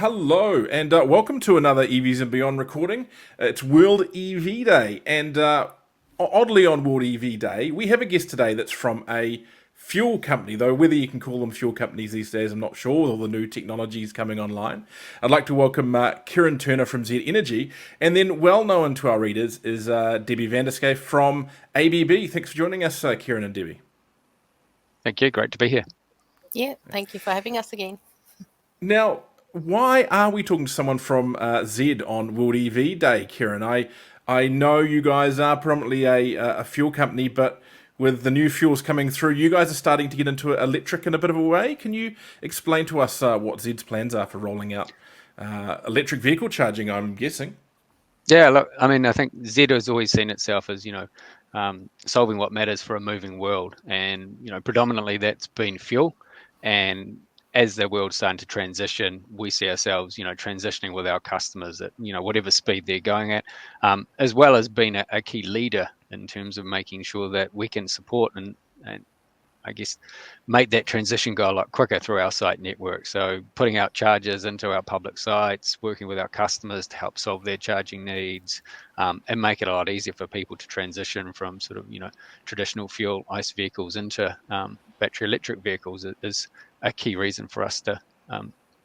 Hello, and welcome to another EVs and Beyond recording. It's World EV Day, and oddly on World EV Day, we have a guest today that's from a fuel company, though whether you can call them fuel companies these days, I'm not sure, with all the new technologies coming online. I'd like to welcome Kieran Turner from Z Energy, and then well known to our readers is Debbie Vanderskay from ABB. Thanks for joining us, Kieran and Debbie. Thank you, great to be here. Yeah, thank you for having us again. Now, why are we talking to someone from Z on World EV Day, Kieran? I know you guys are predominantly a fuel company, but with the new fuels coming through, you guys are starting to get into electric in a bit of a way. Can you explain to us what Z's plans are for rolling out electric vehicle charging, I'm guessing? Yeah, look, I mean, I think Z has always seen itself as, solving what matters for a moving world. And, predominantly that's been fuel. And as the world's starting to transition, we see ourselves, transitioning with our customers at, whatever speed they're going at, as well as being a key leader in terms of making sure that we can support and I guess make that transition go a lot quicker through our site network. So putting out chargers into our public sites, working with our customers to help solve their charging needs, and make it a lot easier for people to transition from sort of, traditional fuel ICE vehicles into battery electric vehicles is a key reason for us to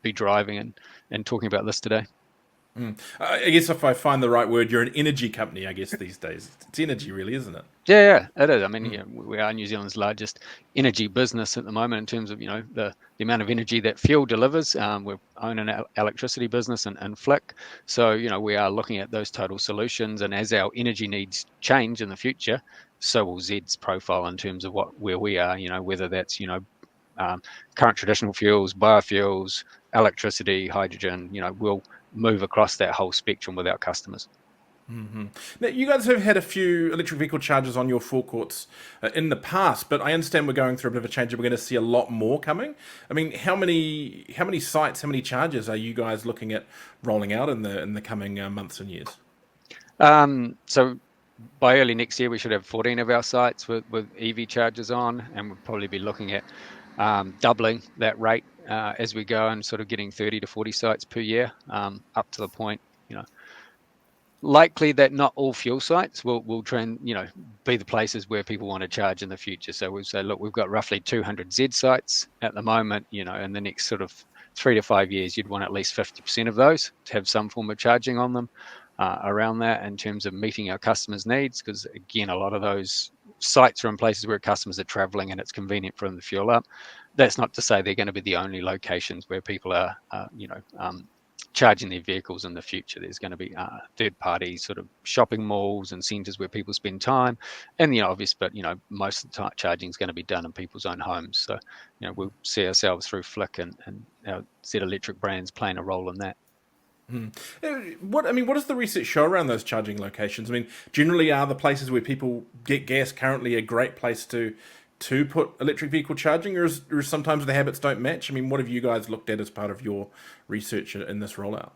be driving and talking about this today. I guess if I find the right word, you're an energy company, I guess, these days. It's energy, really, isn't it? Yeah, it is. I mean, we are New Zealand's largest energy business at the moment in terms of, the amount of energy that fuel delivers. We own an electricity business and Flick. So, we are looking at those total solutions. And as our energy needs change in the future, so will Z's profile in terms of where we are, whether that's, current traditional fuels, biofuels, electricity, hydrogen, we'll move across that whole spectrum with our customers. Now, you guys have had a few electric vehicle chargers on your forecourts in the past, but I understand we're going through a bit of a change and we're going to see a lot more coming. I mean, how many sites, how many chargers are you guys looking at rolling out in the coming months and years? So by early next year, we should have 14 of our sites with EV chargers on, and we'll probably be looking at doubling that rate as we go and sort of getting 30 to 40 sites per year, up to the point, likely that not all fuel sites will be the places where people want to charge in the future. So we say, look, we've got roughly 200 Z sites at the moment. In the next sort of 3 to 5 years, you'd want at least 50% of those to have some form of charging on them around that in terms of meeting our customers' needs. Because again, a lot of those sites are in places where customers are traveling and it's convenient for them to fuel up. That's not to say they're going to be the only locations where people are, charging their vehicles in the future. There's going to be third-party sort of shopping malls and centres where people spend time, and obvious, but most of the time charging is going to be done in people's own homes. So we'll see ourselves through Flick and our Z Electric brands playing a role in that. What does the research show around those charging locations? I mean, generally, are the places where people get gas currently a great place to put electric vehicle charging, or sometimes the habits don't match? I mean, what have you guys looked at as part of your research in this rollout?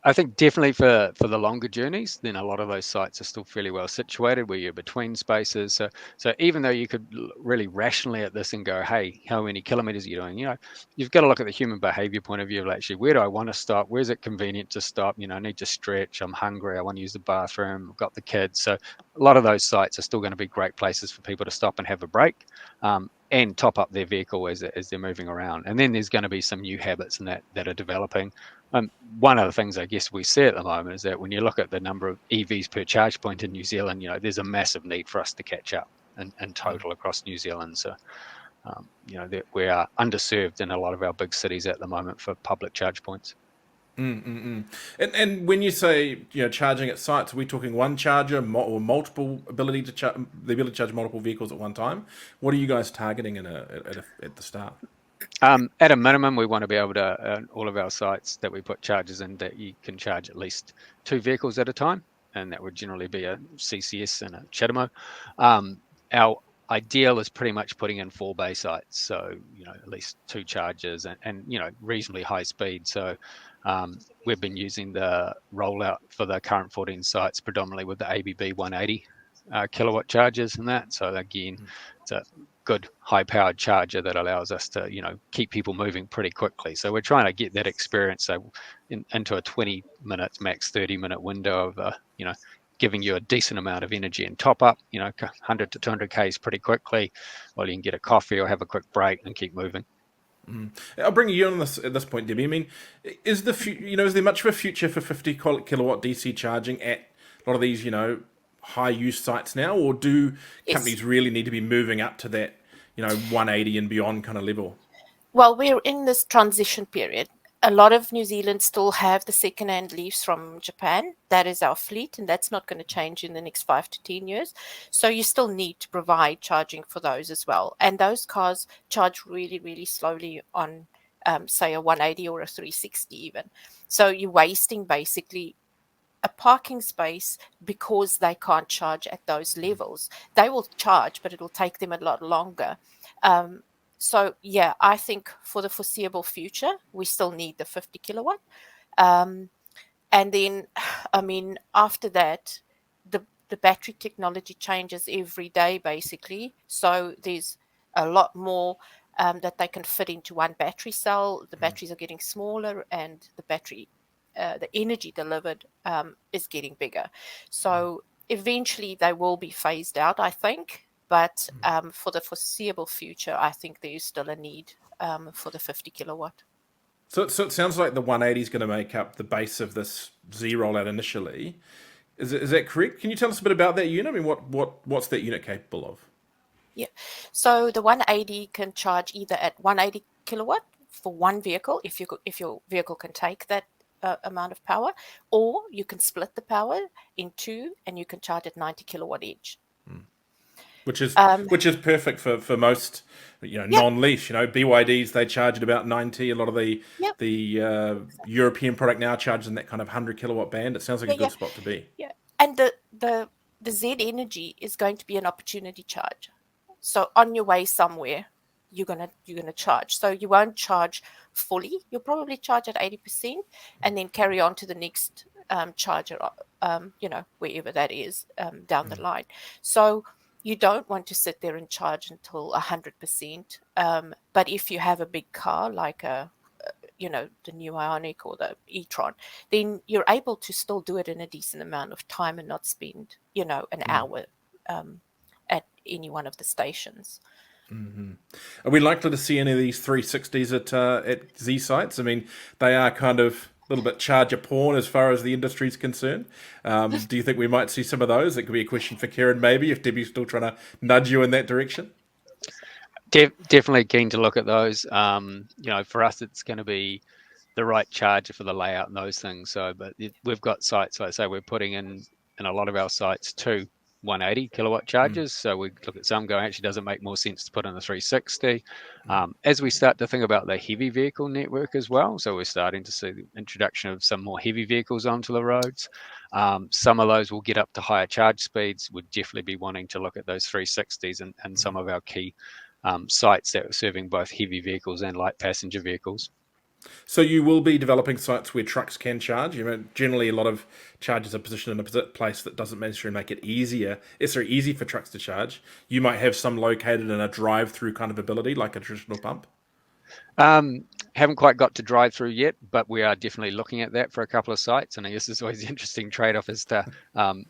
I think definitely for the longer journeys, then a lot of those sites are still fairly well situated where you're between spaces. So even though you could really rationally at this and go, hey, how many kilometers are you doing? You've got to look at the human behavior point of view of actually, where do I want to stop? Where's it convenient to stop? I need to stretch. I'm hungry. I want to use the bathroom. I've got the kids. So a lot of those sites are still going to be great places for people to stop and have a break. And top up their vehicle as they're moving around. And then there's going to be some new habits in that are developing. One of the things I guess we see at the moment is that when you look at the number of EVs per charge point in New Zealand, there's a massive need for us to catch up in total across New Zealand. So, that we are underserved in a lot of our big cities at the moment for public charge points. And when you say charging at sites, are we talking one charger or multiple ability to the ability to charge multiple vehicles at one time? What are you guys targeting at the start? At a minimum, we want to be able to all of our sites that we put chargers in that you can charge at least 2 vehicles at a time, and that would generally be a CCS and a Chatamo. Our ideal is pretty much putting in 4 bay sites, so at least 2 chargers and reasonably high speed. So we've been using the rollout for the current 14 sites predominantly with the ABB 180 kilowatt chargers and that. So again, it's a good high-powered charger that allows us to, keep people moving pretty quickly. So we're trying to get that experience into a 20 minutes, max 30-minute window of, giving you a decent amount of energy and top up, 100 to 200 Ks pretty quickly, while you can get a coffee or have a quick break and keep moving. I'll bring you on this at this point, Debbie. I mean, is is there much of a future for 50 kilowatt DC charging at a lot of these, high use sites now, or do companies really need to be moving up to that, 180 and beyond kind of level? Well, we're in this transition period. A lot of New Zealand still have the second-hand leaves from Japan. That is our fleet, and that's not going to change in the next 5 to 10 years. So you still need to provide charging for those as well. And those cars charge really, really slowly on, say, a 180 or a 360 even. So you're wasting basically a parking space because they can't charge at those levels. They will charge, but it'll take them a lot longer. So, yeah, I think for the foreseeable future, we still need the 50 kilowatt. And then, I mean, after that, the battery technology changes every day, basically. So there's a lot more that they can fit into one battery cell. The batteries are getting smaller, and the energy delivered is getting bigger. So eventually they will be phased out, I think. But for the foreseeable future, I think there is still a need for the 50 kilowatt. So it sounds like the 180 is going to make up the base of this Z rollout initially. Is that correct? Can you tell us a bit about that unit? I mean, what's that unit capable of? Yeah. So the 180 can charge either at 180 kilowatt for one vehicle, if your vehicle can take that amount of power, or you can split the power in two and you can charge at 90 kilowatt each. Which is perfect for most non-lease. BYDs, they charge at about 90. A lot of the European product now charges in that kind of 100 kilowatt band. It sounds like a good spot to be. Yeah, and the Z Energy is going to be an opportunity charge. So on your way somewhere, you're gonna charge. So you won't charge fully. You'll probably charge at 80% and then carry on to the next charger, wherever that is down the line. So you don't want to sit there and charge until 100%. But if you have a big car like the new Ioniq or the e-tron, then you're able to still do it in a decent amount of time and not spend, an hour at any one of the stations. Are we likely to see any of these 360s at Z sites? I mean, they are kind of a little bit charger porn as far as the industry is concerned. Do you think we might see some of those? It could be a question for Kieran, maybe, if Debbie's still trying to nudge you in that direction. Definitely keen to look at those. For us, it's going to be the right charger for the layout and those things. So, but we've got sites, like I say, we're putting in a lot of our sites too. 180 kilowatt chargers. So we look at some going, actually, does it make more sense to put in a 360? As we start to think about the heavy vehicle network as well, so we're starting to see the introduction of some more heavy vehicles onto the roads. Some of those will get up to higher charge speeds. We'd definitely be wanting to look at those 360s and some of our key sites that are serving both heavy vehicles and light passenger vehicles. So you will be developing sites where trucks can charge. Generally a lot of chargers are positioned in a place that doesn't necessarily make it easy for trucks to charge. You might have some located in a drive-through kind of ability, like a traditional pump. Haven't quite got to drive-through yet, but we are definitely looking at that for a couple of sites. And I guess it's always an interesting trade-off as to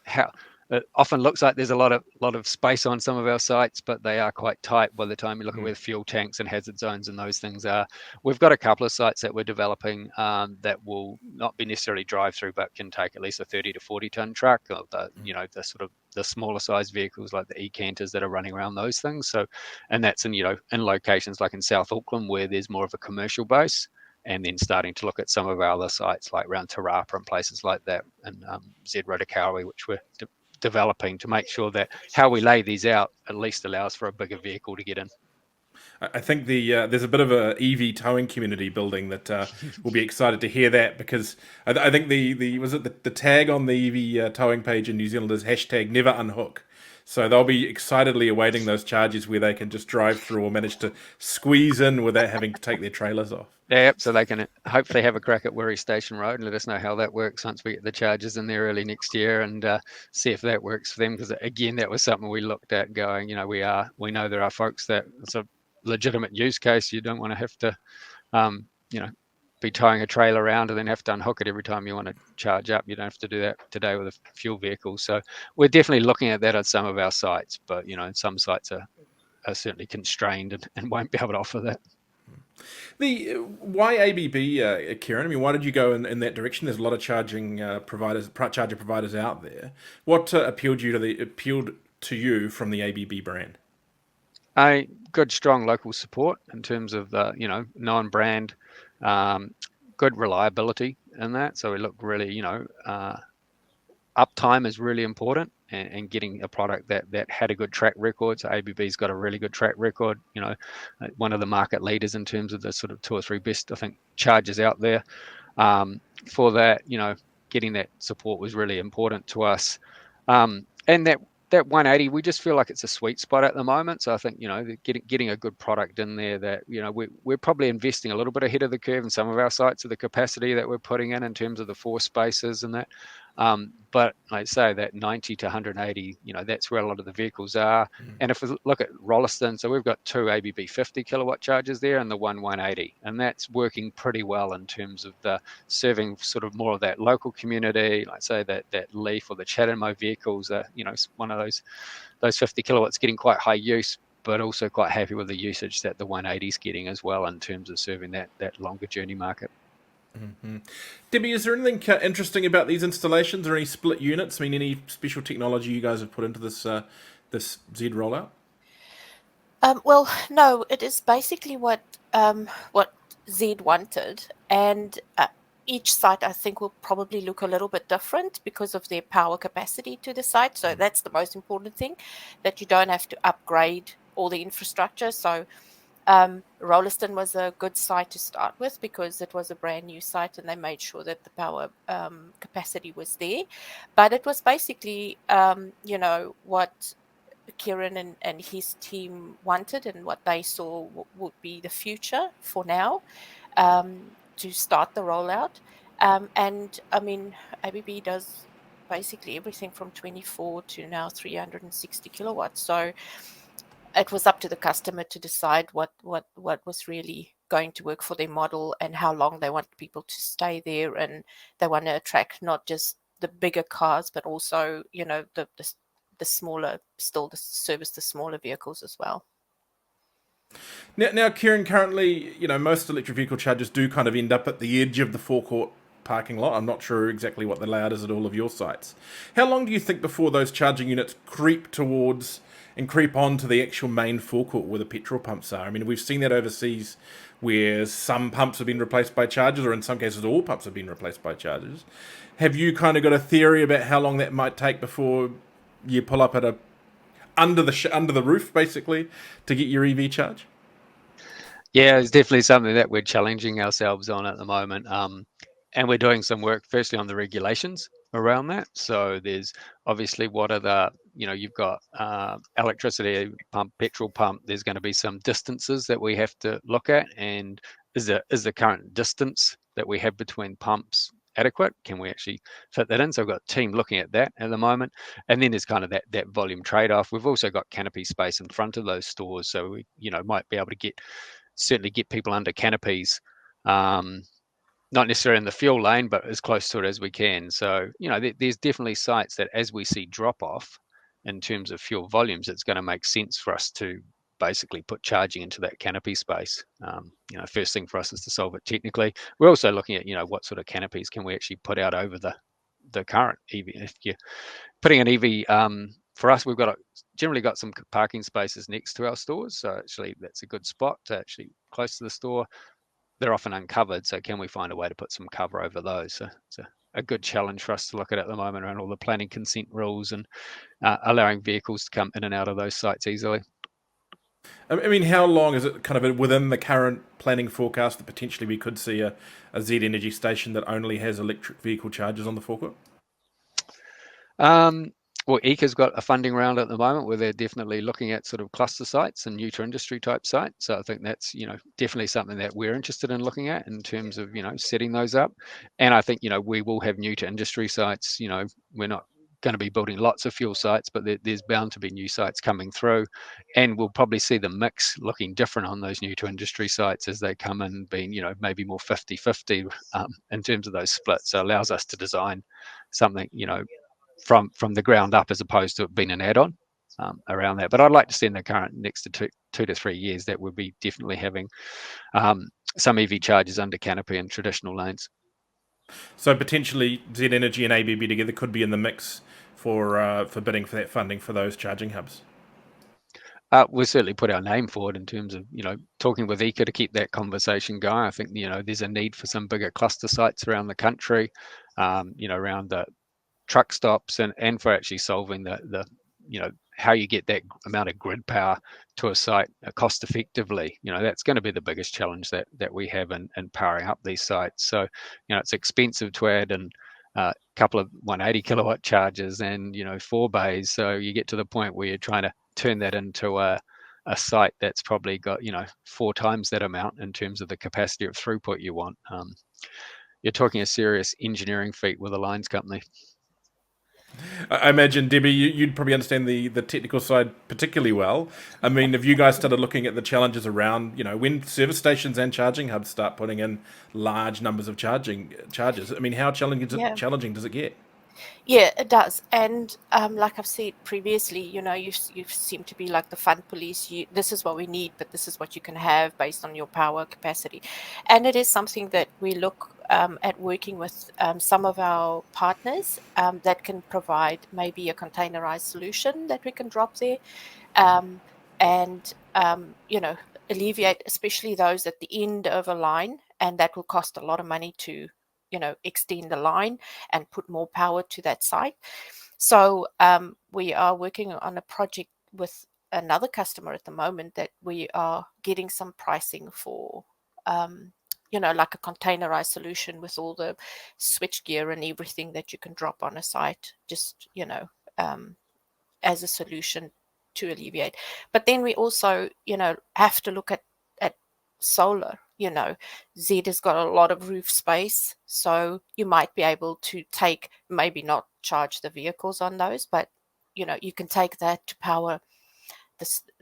how it often looks like there's a lot of space on some of our sites, but they are quite tight by the time you look at where the fuel tanks and hazard zones and those things are. We've got a couple of sites that we're developing that will not be necessarily drive through, but can take at least a 30 to 40 ton truck, or the smaller size vehicles like the e-canters that are running around those things. So, and that's in locations like in South Auckland where there's more of a commercial base. And then starting to look at some of our other sites like around Te Rapa and places like that, and Z Rotakaui, which we're developing to make sure that how we lay these out at least allows for a bigger vehicle to get in. I think there's a bit of a EV towing community building that will be excited to hear that, because I think the tag on the EV towing page in New Zealand is #NeverUnhook. So they'll be excitedly awaiting those charges where they can just drive through or manage to squeeze in without having to take their trailers off. Yeah, so they can hopefully have a crack at Wirry Station Road and let us know how that works once we get the charges in there early next year, and see if that works for them. Because again, that was something we looked at, going, we know there are folks that it's a legitimate use case. You don't want to have to, be towing a trailer around and then have to unhook it every time you want to charge up. You don't have to do that today with a fuel vehicle. So we're definitely looking at that at some of our sites, but some sites are certainly constrained and won't be able to offer that. Why ABB, Kieran? I mean, why did you go in that direction? There's a lot of charger providers out there. What appealed to you from the ABB brand? A good, strong local support in terms of the known brand, good reliability in that. So we look really, uptime is really important, and getting a product that had a good track record. So ABB's got a really good track record, one of the market leaders in terms of the sort of 2 or 3 best, I think, chargers out there. For that, getting that support was really important to us. And that 180, we just feel like it's a sweet spot at the moment. So I think, getting a good product in there that, we're probably investing a little bit ahead of the curve in some of our sites of the capacity that we're putting in terms of the 4 spaces and that. But like I say, that 90 to 180, that's where a lot of the vehicles are. And if we look at Rolleston, so we've got 2 ABB 50 kilowatt chargers there and the 180, and that's working pretty well in terms of the serving sort of more of that local community. Like say that Leaf or the Chatamo vehicles are, one of those 50 kilowatts getting quite high use, but also quite happy with the usage that the 180 is getting as well in terms of serving that longer journey market. Mm-hmm. Debbie, is there anything interesting about these installations or any split units? I mean, any special technology you guys have put into this Z rollout? Well, no, it is basically what Z wanted, and each site I think will probably look a little bit different because of their power capacity to the site. So that's the most important thing, that you don't have to upgrade all the infrastructure. So Rolleston was a good site to start with because it was a brand new site and they made sure that the power capacity was there. But it was basically, what Kieran and his team wanted and what they saw would be the future for now, to start the rollout. And I mean, ABB does basically everything from 24 to now 360 kilowatts. So it was up to the customer to decide what was really going to work for their model and how long they want people to stay there, and they want to attract not just the bigger cars but also the smaller, still to service the smaller vehicles as well. Now, Kieran, currently, most electric vehicle chargers do kind of end up at the edge of the forecourt parking lot. I'm not sure exactly what the layout is at all of your sites. How long do you think before those charging units creep towards and creep onto the actual main forecourt where the petrol pumps are? I mean, we've seen that overseas where some pumps have been replaced by chargers, or in some cases all pumps have been replaced by chargers. Have you kind of got a theory about how long that might take before you pull up at under the roof, basically, to get your EV charge? Yeah, it's definitely something that we're challenging ourselves on at the moment. And we're doing some work firstly on the regulations around that. So there's obviously what are the, you've got electricity pump, petrol pump, there's going to be some distances that we have to look at. And is the current distance that we have between pumps adequate? Can we actually fit that in? So we've got a team looking at that at the moment. And then there's kind of that volume trade-off. We've also got canopy space in front of those stores. So we, might be able to certainly get people under canopies, not necessarily in the fuel lane, but as close to it as we can. So, there's definitely sites that as we see drop off in terms of fuel volumes, it's going to make sense for us to basically put charging into that canopy space. First thing for us is to solve it technically. We're also looking at, what sort of canopies can we actually put out over the current EV. If you're putting an EV, for us, we've generally got some parking spaces next to our stores. So actually that's a good spot to actually close to the store. They're often uncovered. So can we find a way to put some cover over those? So it's a good challenge for us to look at the moment around all the planning consent rules and allowing vehicles to come in and out of those sites easily. I mean, how long is it kind of within the current planning forecast that potentially we could see a Z Energy station that only has electric vehicle chargers on the forecourt? Well, ECA's got a funding round at the moment where they're definitely looking at sort of cluster sites and new to industry type sites. So I think that's, definitely something that we're interested in looking at in terms of, setting those up. And I think, we will have new to industry sites. We're not going to be building lots of fuel sites, but there's bound to be new sites coming through. And we'll probably see the mix looking different on those new to industry sites as they come in, being, maybe more 50-50 in terms of those splits. So it allows us to design something, from the ground up as opposed to it being an add-on around that. But I'd like to see in the current next to two to 3 years that we'll be definitely having some EV chargers under canopy in traditional lanes. So potentially Z Energy and ABB together could be in the mix for bidding for that funding for those charging hubs. We'll certainly put our name forward in terms of, talking with ECA to keep that conversation going. I think, there's a need for some bigger cluster sites around the country, around the truck stops and for actually solving the how you get that amount of grid power to a site cost effectively. That's going to be the biggest challenge that we have in powering up these sites. So it's expensive to add in a couple of 180 kilowatt chargers and 4 bays, so you get to the point where you're trying to turn that into a site that's probably got 4 times that amount in terms of the capacity of throughput you want. You're talking a serious engineering feat with a lines company. I imagine, Debbie, you'd probably understand the technical side particularly well. I mean, have you guys started looking at the challenges around, when service stations and charging hubs start putting in large numbers of charges? I mean, how Yeah. challenging does it get? Yeah, it does. And like I've said previously, you seem to be like the fund police. This is what we need, but this is what you can have based on your power capacity. And it is something that we look at working with some of our partners that can provide maybe a containerized solution that we can drop there. And alleviate especially those at the end of a line, and that will cost a lot of money to extend the line and put more power to that site. So we are working on a project with another customer at the moment that we are getting some pricing for, like a containerized solution with all the switch gear and everything that you can drop on a site, just as a solution to alleviate. But then we also have to look at solar. Z has got a lot of roof space, so you might be able to take, maybe not charge the vehicles on those, but you can take that to power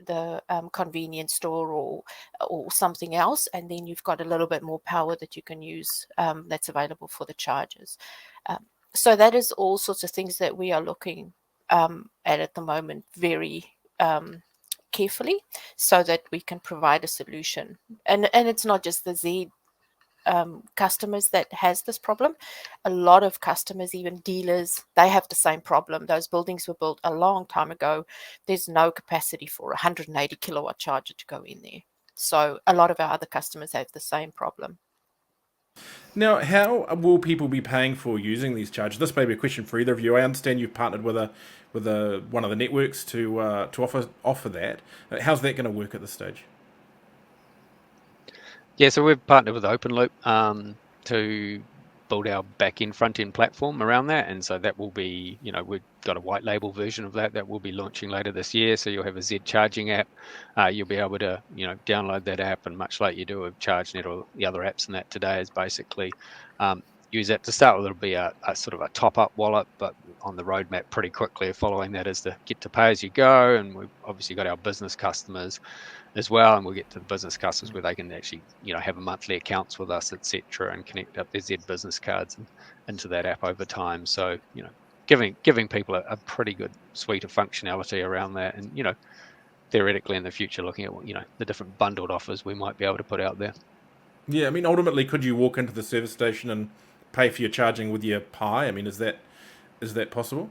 the convenience store or something else, and then you've got a little bit more power that you can use that's available for the chargers. So that is all sorts of things that we are looking at the moment very carefully, so that we can provide a solution. And it's not just the Z customers that has this problem. A lot of customers, even dealers, they have the same problem. Those buildings were built a long time ago. There's no capacity for a 180 kilowatt charger to go in there. So a lot of our other customers have the same problem. Now, how will people be paying for using these chargers? This may be a question for either of you. I understand you've partnered with one of the networks to offer that. How's that going to work at this stage? Yeah, so we've partnered with OpenLoop to build our back-end, front-end platform around that. And so that will be, we've got a white label version of that will be launching later this year. So you'll have a Z charging app. You'll be able to, download that app, and much like you do with ChargeNet or the other apps in that today, is basically use that to start with. It'll be a sort of a top-up wallet, but on the roadmap pretty quickly following that is the get to pay as you go. And we've obviously got our business customers as well, and we'll get to the business customers where they can actually have a monthly accounts with us, etc., and connect up their Z business cards into that app over time. So giving people a pretty good suite of functionality around that, and theoretically in the future looking at the different bundled offers we might be able to put out there. Yeah, I mean, ultimately, could you walk into the service station and pay for your charging with your Pi? I mean, is that possible?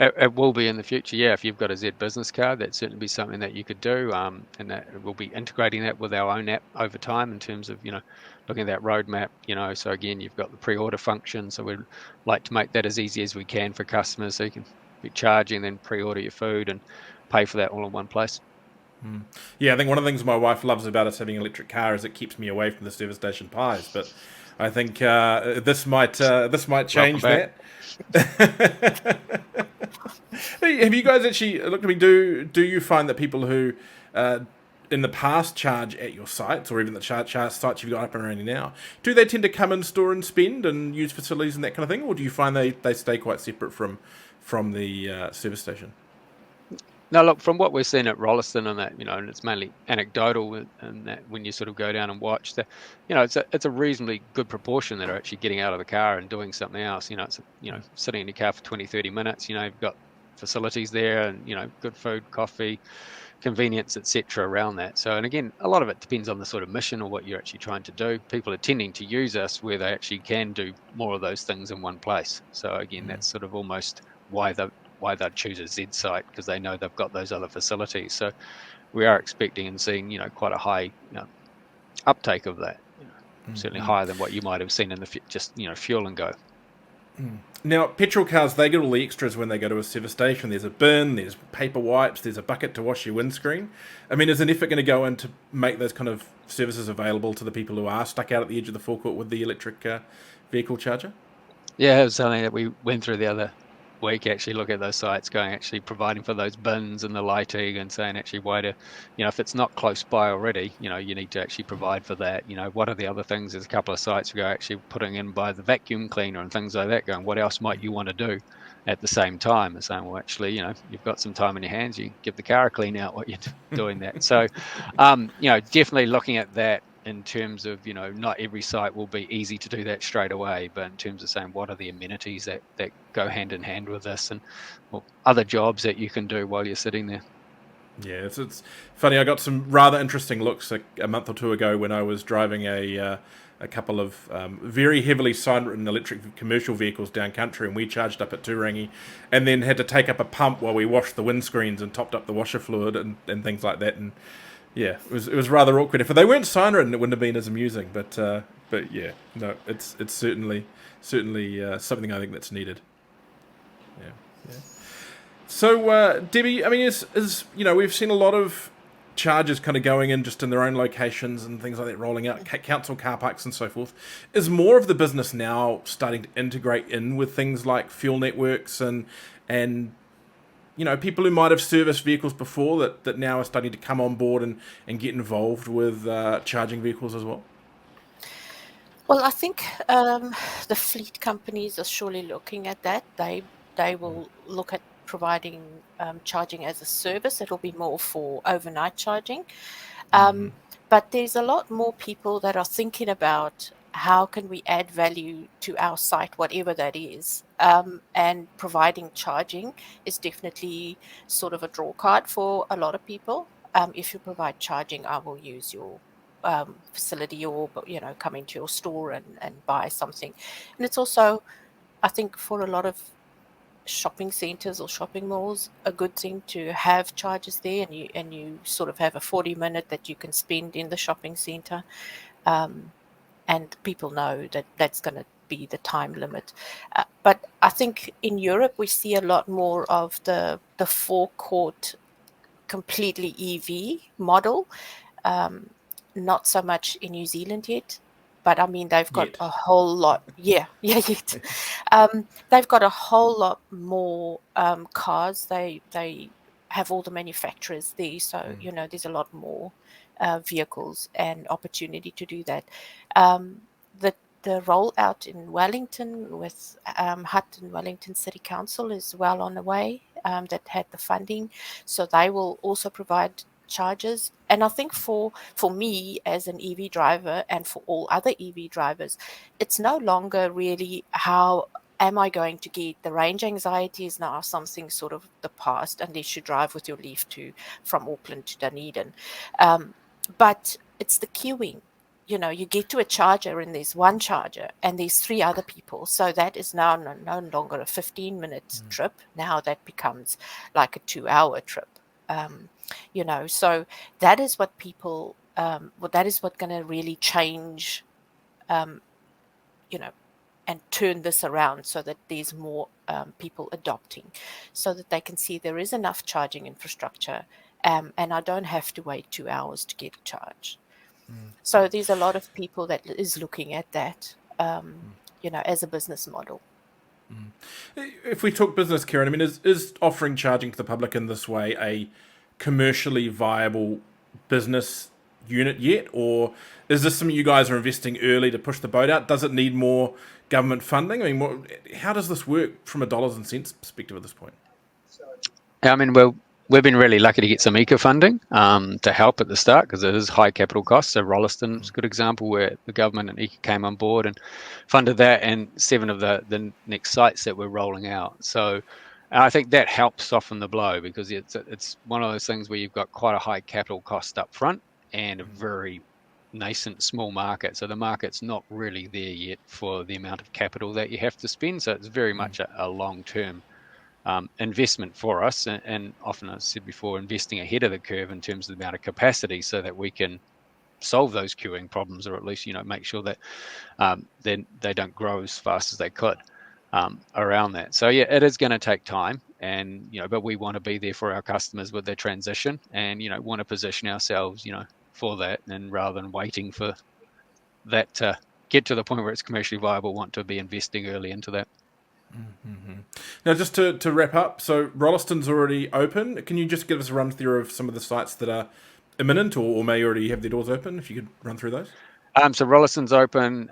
It will be in the future, yeah. If you've got a Z business card, that'd certainly be something that you could do, and that we'll be integrating that with our own app over time in terms of looking at that roadmap. So again, you've got the pre-order function, so we'd like to make that as easy as we can for customers, so you can be charging, then pre-order your food and pay for that all in one place. Yeah, I think one of the things my wife loves about us having an electric car is it keeps me away from the service station pies. But I think this might change Welcome that. Have you guys actually looked? I mean, do you find that people who in the past charge at your sites, or even the charge sites you've got up and running now, do they tend to come in store and spend and use facilities and that kind of thing, or do you find they stay quite separate from the service station? No, look, from what we're seeing at Rolleston and that, and it's mainly anecdotal, and that when you sort of go down and watch that, it's a reasonably good proportion that are actually getting out of the car and doing something else. It's sitting in your car for 20, 30 minutes. You've got facilities there, and good food, coffee, convenience, etc. around that. So, and again, a lot of it depends on the sort of mission or what you're actually trying to do. People are tending to use us where they actually can do more of those things in one place. So again, that's sort of almost why they'd choose a Z site, because they know they've got those other facilities. So we are expecting and seeing, quite a high uptake of that. Certainly higher than what you might have seen in the just fuel and go. Now, petrol cars, they get all the extras when they go to a service station. There's a bin, there's paper wipes, there's a bucket to wash your windscreen. I mean, is an effort going to go in to make those kind of services available to the people who are stuck out at the edge of the forecourt with the electric vehicle charger? Yeah, it was something that we went through the other week, actually look at those sites, providing for those bins and the lighting, and saying actually why do, if it's not close by already, you need to actually provide for that. What are the other things? There's a couple of sites we go actually putting in by the vacuum cleaner and things like that, going, what else might you want to do at the same time? And saying, well, actually, you've got some time in your hands, you give the car a clean out while you're doing that. So, definitely looking at that in terms of, not every site will be easy to do that straight away, but in terms of saying what are the amenities that go hand in hand with this, and other jobs that you can do while you're sitting there. Yeah, it's funny. I got some rather interesting looks a month or two ago when I was driving a couple of very heavily sign-written electric commercial vehicles down country, and we charged up at Turangi, and then had to take up a pump while we washed the windscreens and topped up the washer fluid and things like that. And yeah, it was rather awkward. If they weren't sign-written, it wouldn't have been as amusing. But yeah, no, it's certainly something I think that's needed. Yeah. So Debbie, I mean, is we've seen a lot of chargers kind of going in just in their own locations and things like that, rolling out council car parks and so forth. Is more of the business now starting to integrate in with things like fuel networks and people who might have serviced vehicles before that now are starting to come on board and get involved with charging vehicles as well? Well, I think the fleet companies are surely looking at that. They will look at providing charging as a service. It'll be more for overnight charging. But there's a lot more people that are thinking about how can we add value to our site, whatever that is. And providing charging is definitely sort of a draw card for a lot of people. If you provide charging, I will use your facility, or come into your store and buy something. And it's also, I think, for a lot of shopping centers or shopping malls, a good thing to have chargers there, and you sort of have a 40-minute that you can spend in the shopping center, and people know that that's going to be the time limit. But I think in Europe we see a lot more of the forecourt completely EV model. Not so much in New Zealand yet, but I mean they've got a whole lot. Yet. They've got a whole lot more cars. They have all the manufacturers there, so there's a lot more vehicles and opportunity to do that. The rollout in Wellington with Hutt and Wellington City Council is well on the way. That had the funding, so they will also provide chargers. And I think for me as an EV driver, and for all other EV drivers, it's no longer really how am I going to get. The range anxiety is now something sort of the past, unless you drive with your Leaf from Auckland to Dunedin. But it's the queuing. You get to a charger and there's one charger and there's three other people. So that is now no longer a 15-minute trip. Now that becomes like a 2-hour trip. So that is what people, that is what's going to really change, and turn this around, so that there's more people adopting, so that they can see there is enough charging infrastructure, and I don't have to wait 2 hours to get a charge. So there's a lot of people that is looking at that. as a business model. If we talk business, Kieran, I mean, is offering charging to the public in this way a commercially viable business unit yet, or is this something you guys are investing early to push the boat out? Does it need more government funding? I mean, how does this work from a dollars and cents perspective at this point? I mean, we've been really lucky to get some eco funding to help at the start, because it is high capital costs. So Rolliston's a good example where the government and eco came on board and funded that, and 7 of the next sites that we're rolling out. So I think that helps soften the blow, because it's one of those things where you've got quite a high capital cost up front and a very nascent small market. So the market's not really there yet for the amount of capital that you have to spend. So it's very much a long-term investment for us, and often, as I said before, investing ahead of the curve in terms of the amount of capacity, so that we can solve those queuing problems, or at least make sure that then they don't grow as fast as they could around that. So yeah, it is going to take time, and but we want to be there for our customers with their transition, and want to position ourselves for that, and rather than waiting for that to get to the point where it's commercially viable, want to be investing early into that. Now, just to wrap up, so Rolliston's already open. Can you just give us a run through of some of the sites that are imminent, or may already have their doors open? If you could run through those. So Rolliston's open.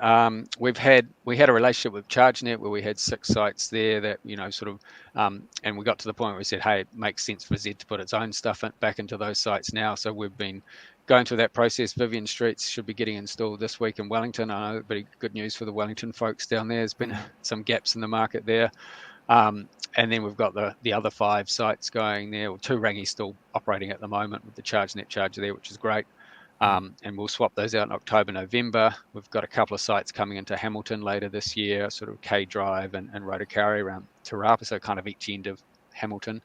We had a relationship with ChargeNet where we had 6 sites there that and we got to the point where we said, hey, it makes sense for Z to put its own stuff back into those sites now. So we've been going through that process. Vivian Streets should be getting installed this week in Wellington. I know, but good news for the Wellington folks down there. There's been some gaps in the market there. And then we've got the other 5 sites going there, or 2 Rangi's still operating at the moment with the ChargeNet charger there, which is great. And we'll swap those out in October, November. We've got a couple of sites coming into Hamilton later this year, sort of K Drive and Rotokari around Te Rapa, so kind of each end of Hamilton.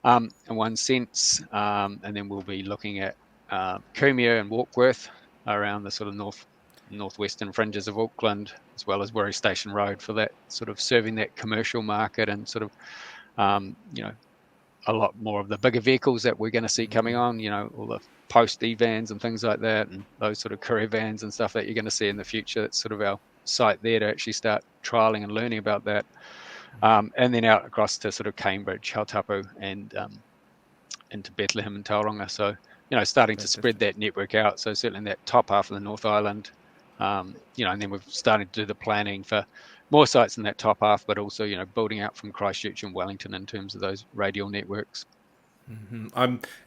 And 1 Sense, and then we'll be looking at Kumea and Warkworth around the sort of northwestern fringes of Auckland, as well as Wirral Station Road, for that sort of serving that commercial market, and sort of a lot more of the bigger vehicles that we're going to see coming on, all the post E-vans and things like that, and those sort of courier vans and stuff that you're going to see in the future. That's sort of our site there to actually start trialing and learning about that. And then out across to sort of Cambridge, Hautapu, and into Bethlehem and Tauranga. So, starting to spread that network out. So certainly in that top half of the North Island, and then we've started to do the planning for more sites in that top half, but also, building out from Christchurch and Wellington in terms of those radial networks.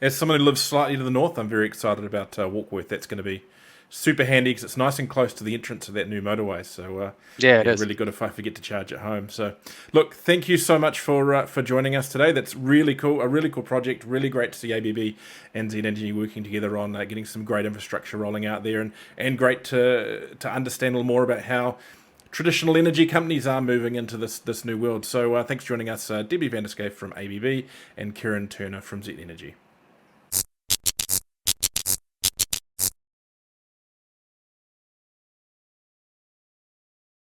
As someone who lives slightly to the north, I'm very excited about Warkworth. That's going to be super handy, because it's nice and close to the entrance of that new motorway. So it is really good if I forget to charge at home. So look, thank you so much for joining us today. That's really cool, a really cool project. Really great to see ABB and Z Energy working together on getting some great infrastructure rolling out there, and great to understand a little more about how traditional energy companies are moving into this new world. So thanks for joining us, Debbie Vanderscape from ABB and Kieran Turner from Z Energy.